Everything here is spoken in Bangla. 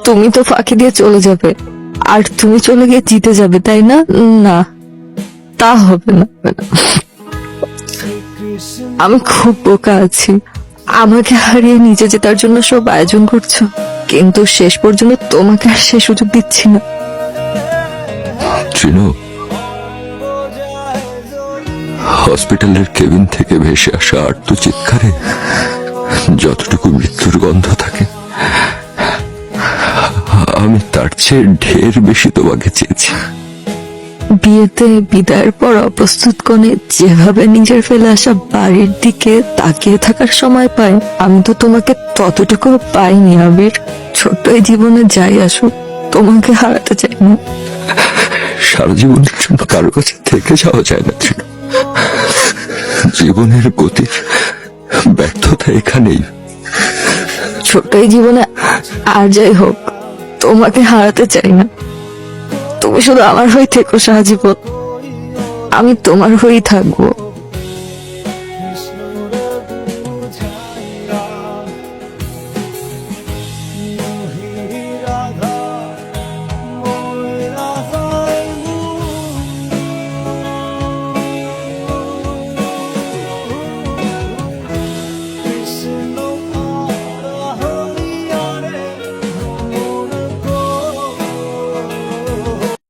তুমি তো ফাঁকি দিয়ে চলে যাবে, আর তুমি চলে গিয়ে জিতে যাবে, তাই না? না, তা হবে না। আমি খুব বোকা আছি, আমাকে হারিয়ে নিজে জেতার জন্য সব আয়োজন করছো, কিন্তু শেষ পর্যন্ত তোমাকে আর সে সুযোগ দিচ্ছি না। চিনো, হসপিটালের কেবিন থেকে ভেসে আসা আর্তচিৎকারে যতটুকু মৃত্যুর গন্ধ থাকে, আমি তার চেয়ে ঢের বেশি তোমাকে চেয়েছি। বিয়েতে বিদায়ের পর অপ্রস্তুত কোণে যেভাবে নিজের ফেলে আসা বাড়ির দিকে তাকিয়ে থাকার সময় পাই, আমি তো তোমাকে ততটুকু পাইনি আবির। ছোট্ট এই জীবনে যাই আসুক, তোমাকে হারাতে চাই না। সারা জীবনের জন্য কারো কাছে থেকে যাওয়া যায় না। জীবনের গতির ব্যর্থতা এখানেই। ছোট্ট এই জীবনে আর যাই হোক, তোমাকে হারাতে চাই না। তুমি শুধু আমার হয়ে থেকো সারা জীবন, আমি তোমার হয়েই থাকবো।